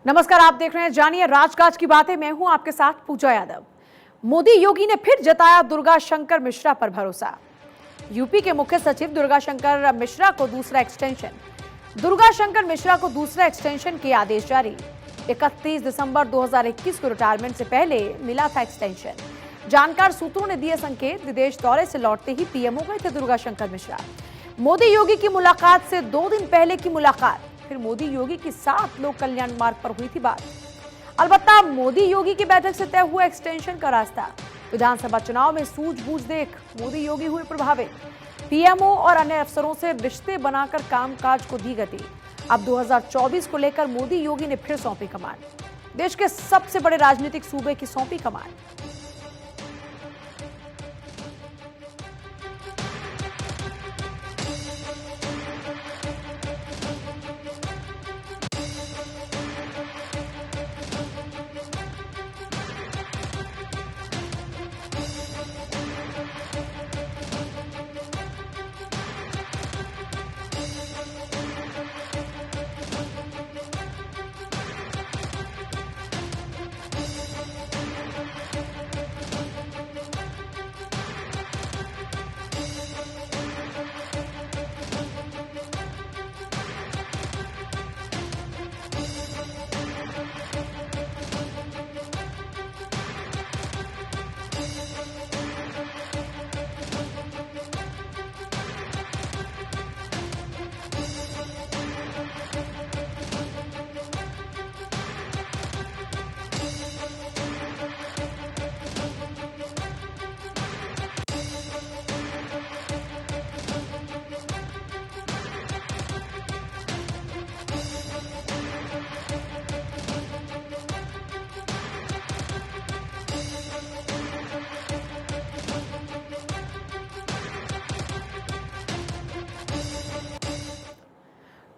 नमस्कार, आप देख रहे हैं जानिए राजकाज की बातें। मैं हूं आपके साथ पूजा यादव। मोदी योगी ने फिर जताया दुर्गा शंकर मिश्रा पर भरोसा। यूपी के मुख्य सचिव दुर्गा शंकर मिश्रा को दूसरा एक्सटेंशन के आदेश जारी। 31 दिसंबर 2021 को रिटायरमेंट से पहले मिला था एक्सटेंशन। जानकार सूत्रों ने दिए संकेत। विदेश दौरे से लौटते ही पीएम हो गए थे दुर्गा शंकर मिश्रा। मोदी योगी की मुलाकात से 2 दिन पहले की मुलाकात, फिर मोदी योगी की 7 लोक कल्याण मार्ग पर हुई थी बात। अलबत्ता मोदी योगी की बैठक से तय हुआ एक्सटेंशन का रास्ता। विधानसभा चुनाव में सूझबूझ देख मोदी योगी हुए प्रभावित। पीएमओ और अन्य अफसरों से रिश्ते बनाकर कामकाज को दी गति। अब 2024 को लेकर मोदी योगी ने फिर सौंपी कमान। देश के सबसे बड़े राजनीतिक सूबे की सौंपी कमान।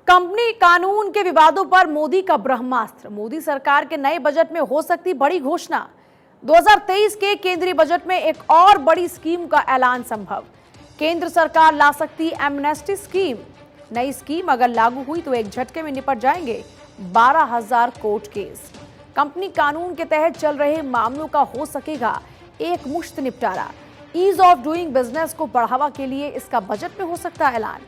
कंपनी कानून के विवादों पर मोदी का ब्रह्मास्त्र। मोदी सरकार के नए बजट में हो सकती बड़ी घोषणा। 2023 के केंद्रीय बजट में एक और बड़ी स्कीम का ऐलान संभव। केंद्र सरकार ला सकती एमनेस्टी स्कीम। नई स्कीम अगर लागू हुई तो एक झटके में निपट जाएंगे 12,000 कोर्ट केस। कंपनी कानून के तहत चल रहे मामलों का हो सकेगा एक मुश्त निपटारा। ईज ऑफ डूइंग बिजनेस को बढ़ावा के लिए इसका बजट में हो सकता है ऐलान।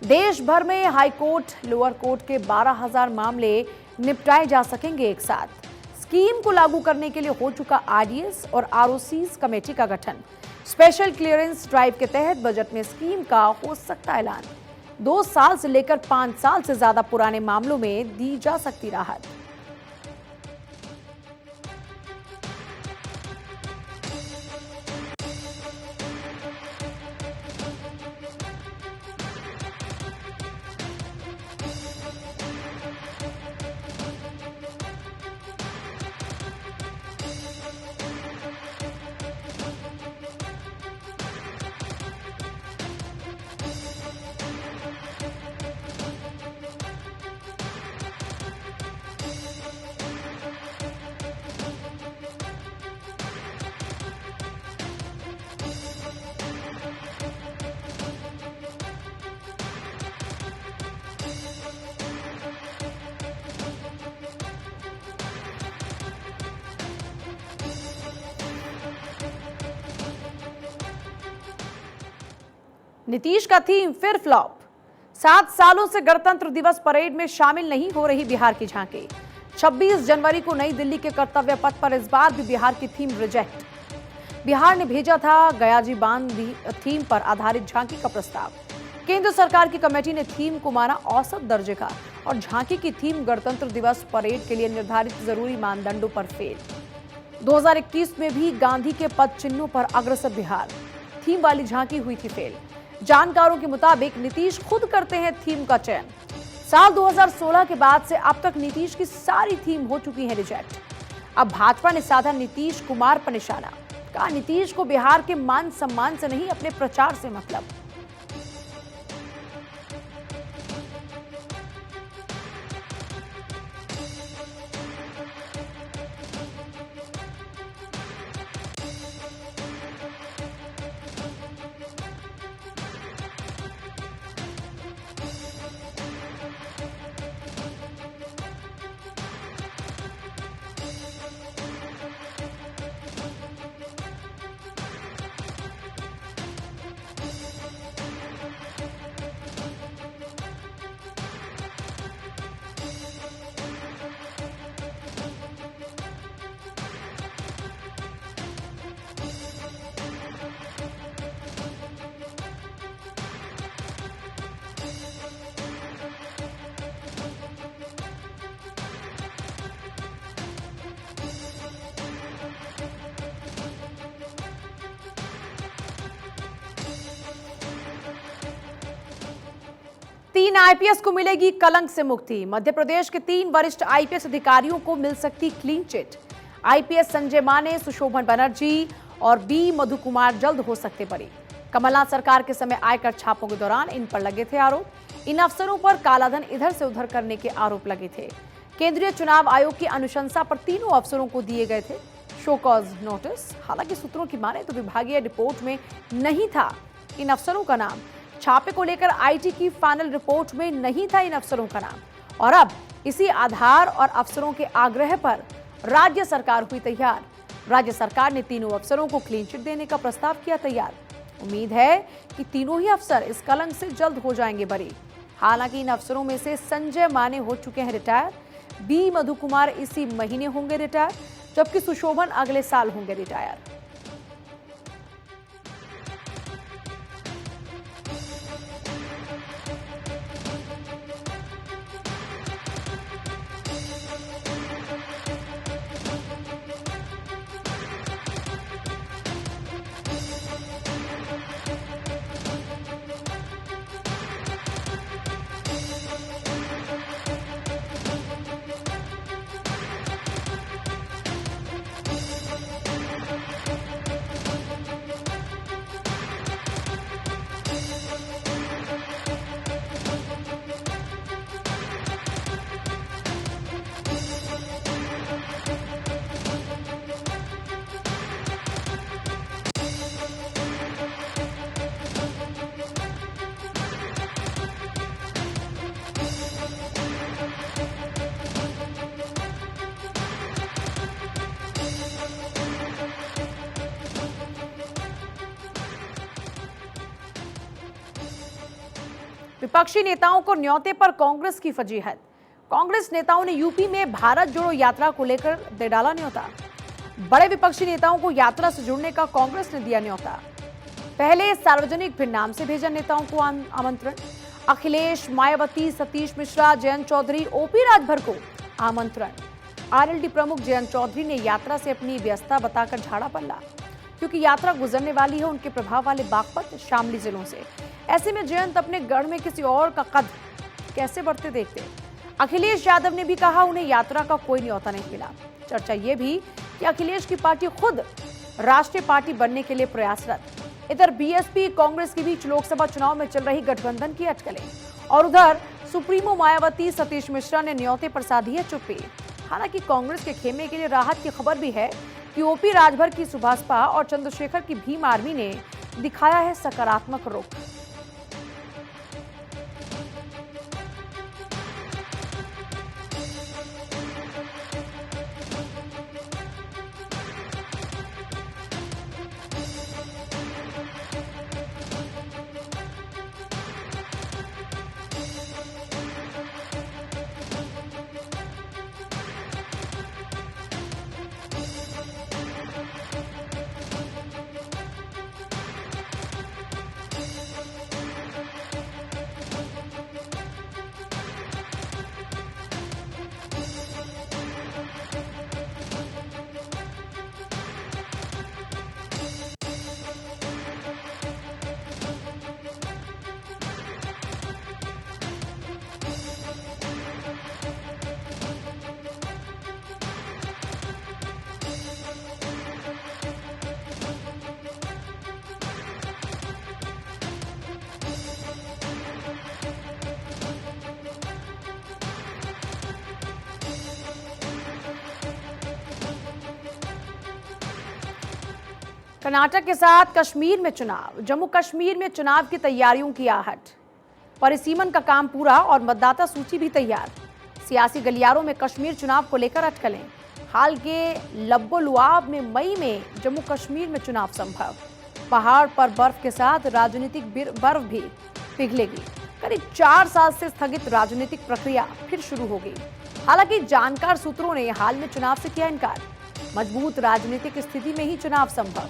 देश भर में हाई कोर्ट, लोअर कोर्ट के 12,000 मामले निपटाए जा सकेंगे एक साथ। स्कीम को लागू करने के लिए हो चुका आरडीएस और आरओसीज कमेटी का गठन। स्पेशल क्लियरेंस ड्राइव के तहत बजट में स्कीम का हो सकता ऐलान। 2 साल से लेकर 5 साल से ज्यादा पुराने मामलों में दी जा सकती राहत। नीतीश का थीम फिर फ्लॉप। 7 सालों से गणतंत्र दिवस परेड में शामिल नहीं हो रही बिहार की झांकी। 26 जनवरी को नई दिल्ली के कर्तव्य पथ पर इस बार भी बिहार की थीम रिजेक्ट। बिहार ने भेजा था गयाजी बांध थीम पर आधारित झांकी का प्रस्ताव। केंद्र सरकार की कमेटी ने थीम को माना औसत दर्जे का और झांकी की थीम गणतंत्र दिवस परेड के लिए निर्धारित जरूरी मानदंडों पर फेल। 2021 में भी गांधी के पद चिन्हों पर अग्रसर बिहार। थीम वाली झांकी हुई थी फेल। जानकारों के मुताबिक नीतीश खुद करते हैं थीम का चयन। साल 2016 के बाद से अब तक नीतीश की सारी थीम हो चुकी है रिजेक्ट। अब भाजपा ने साधा नीतीश कुमार पर निशाना। कहा नीतीश को बिहार के मान सम्मान से नहीं अपने प्रचार से मतलब। 3 आईपीएस को मिलेगी कलंक से मुक्ति। मध्य प्रदेश के 3 वरिष्ठ आईपीएस अधिकारियों को मिल सकती क्लीन चिट। आईपीएस संजय माने, सुशोभन बनर्जी और बी मधु कुमार जल्द हो सकते बरी। कमलनाथ सरकार के समय आयकर छापों के दौरान इन पर लगे थे आरोप। इन अफसरों पर कालाधन इधर से उधर करने के आरोप लगे थे। केंद्रीय चुनाव आयोग की अनुशंसा पर तीनों अफसरों को दिए गए थे शो कॉज नोटिस। हालांकि सूत्रों की माने तो विभागीय रिपोर्ट में नहीं था इन अफसरों का नाम। छापे को लेकर आईटी की फाइनल रिपोर्ट में नहीं था इन अफसरों का नाम। और अब इसी आधार और अफसरों के आग्रह पर राज्य सरकार हुई तैयार। राज्य सरकार ने तीनों अफसरों को क्लीन चिट देने का प्रस्ताव किया तैयार। उम्मीद है कि तीनों ही अफसर इस कलंक से जल्द हो जाएंगे बरी। हालांकि इन अफसरों में से संजय माने हो चुके हैं रिटायर, बी मधु कुमार इसी महीने होंगे रिटायर, जबकि सुशोभन अगले साल होंगे रिटायर। विपक्षी नेताओं को न्योते पर कांग्रेस की फजीहत। कांग्रेस नेताओं ने यूपी में भारत जोड़ो यात्रा को लेकर दे डाला न्योता। बड़े विपक्षी नेताओं को यात्रा से जुड़ने का कांग्रेस ने दिया न्योता। पहले सार्वजनिक फिर नाम से भेजा नेताओं को आमंत्रण। अखिलेश, मायावती, सतीश मिश्रा, जयंत चौधरी, ओपी राजभर को आमंत्रण। आरएलडी प्रमुख जयंत चौधरी ने यात्रा से अपनी व्यस्तता बताकर झाड़ा पल्ला, क्योंकि यात्रा गुजरने वाली है उनके प्रभाव वाले बागपत, शामली जिलों से। ऐसे में जयंत अपने गढ़ में किसी और का कद कैसे बढ़ते देखते। अखिलेश यादव ने भी कहा उन्हें यात्रा का कोई न्योता नहीं मिला। चर्चा यह भी कि अखिलेश की पार्टी खुद राष्ट्रीय पार्टी बनने के लिए प्रयासरत। इधर बीएसपी कांग्रेस के बीच लोकसभा चुनाव में चल रही गठबंधन की अटकलें, और उधर सुप्रीमो मायावती, सतीश मिश्रा ने न्योते पर साधी है चुप्पी। हालांकि कांग्रेस के खेमे के लिए राहत की खबर भी है कि ओपी राजभर की सुभाषपा और चंद्रशेखर की भीम आर्मी ने दिखाया है सकारात्मक रुख। कर्नाटक के साथ कश्मीर में चुनाव। जम्मू कश्मीर में चुनाव की तैयारियों की आहट। परिसीमन का काम पूरा और मतदाता सूची भी तैयार। सियासी गलियारों में कश्मीर चुनाव को लेकर अटकलें। हाल के लब्बो-लुआब में मई में जम्मू कश्मीर में चुनाव संभव। पहाड़ पर बर्फ के साथ राजनीतिक बर्फ भी पिघलेगी। करीब 4 साल से स्थगित राजनीतिक प्रक्रिया फिर शुरू होगी। हालांकि जानकार सूत्रों ने हाल में चुनाव से किया इनकार। मजबूत राजनीतिक स्थिति में ही चुनाव संभव।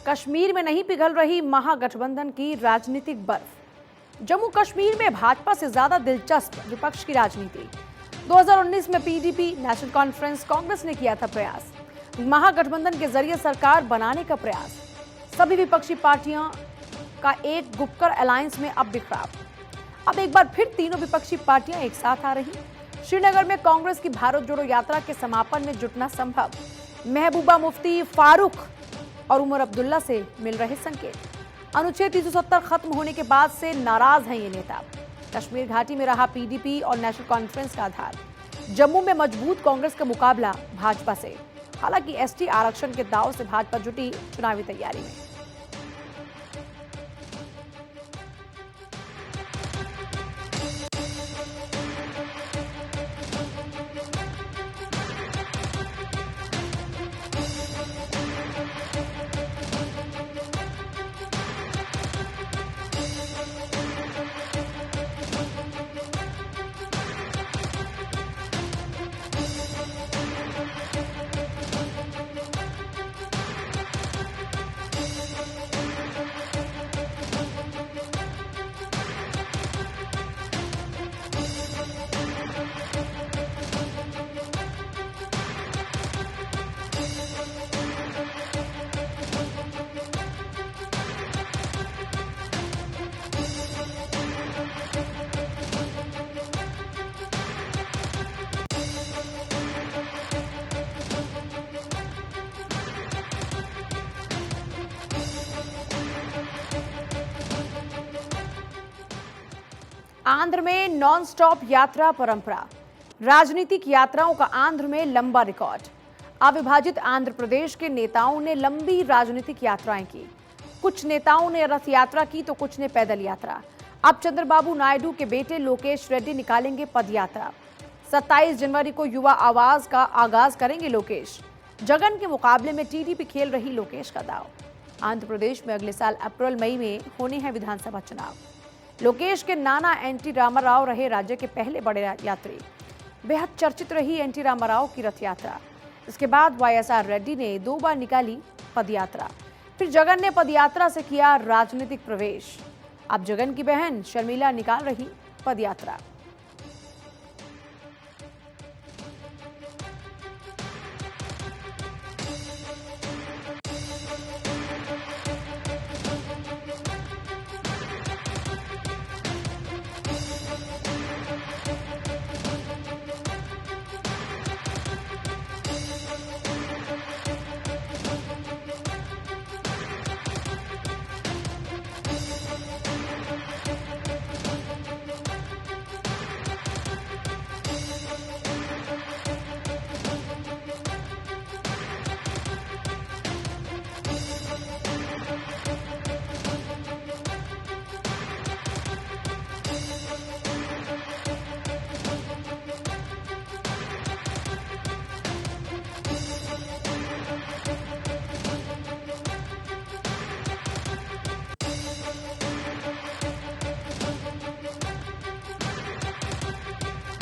कश्मीर में नहीं पिघल रही महागठबंधन की राजनीतिक बर्फ। जम्मू कश्मीर में भाजपा से ज्यादा दिलचस्प विपक्ष की राजनीति। 2019 में पीडीपी, नेशनल कॉन्फ्रेंस, कांग्रेस ने किया था प्रयास, महागठबंधन के जरिए सरकार बनाने का प्रयास। सभी विपक्षी पार्टियां का एक गुपकर अलायंस में अब बिखराव। अब एक बार फिर तीनों विपक्षी पार्टियां एक साथ आ रही। श्रीनगर में कांग्रेस की भारत जोड़ो यात्रा के समापन में जुटना संभव। महबूबा मुफ्ती, फारूक और उमर अब्दुल्ला से मिल रहे संकेत। अनुच्छेद 370 खत्म होने के बाद से नाराज हैं ये नेता। कश्मीर घाटी में रहा पीडीपी और नेशनल कॉन्फ्रेंस का आधार। जम्मू में मजबूत कांग्रेस का मुकाबला भाजपा से। हालांकि एसटी आरक्षण के दाव से भाजपा जुटी चुनावी तैयारी में। आंध्र में नॉन स्टॉप यात्रा परंपरा। राजनीतिक यात्राओं का आंध्र में लंबा रिकॉर्ड। अविभाजित आंध्र प्रदेश के नेताओं ने लंबी राजनीतिक यात्राएं की। कुछ नेताओं ने रथ यात्रा की तो कुछ ने पैदल यात्रा। अब चंद्रबाबू नायडू के बेटे लोकेश रेड्डी निकालेंगे पद यात्रा। 27 जनवरी को युवा आवाज का आगाज करेंगे लोकेश। जगन के मुकाबले में टीडीपी खेल रही लोकेश का दाव। आंध्र प्रदेश में अगले साल अप्रैल मई में होने हैं विधानसभा चुनाव। लोकेश के नाना एनटी रामाराव रहे राज्य के पहले बड़े यात्री। बेहद चर्चित रही एनटी रामाराव की रथ यात्रा। इसके बाद वाईएसआर रेड्डी ने 2 बार निकाली पदयात्रा। फिर जगन ने पदयात्रा से किया राजनीतिक प्रवेश। अब जगन की बहन शर्मिला निकाल रही पदयात्रा।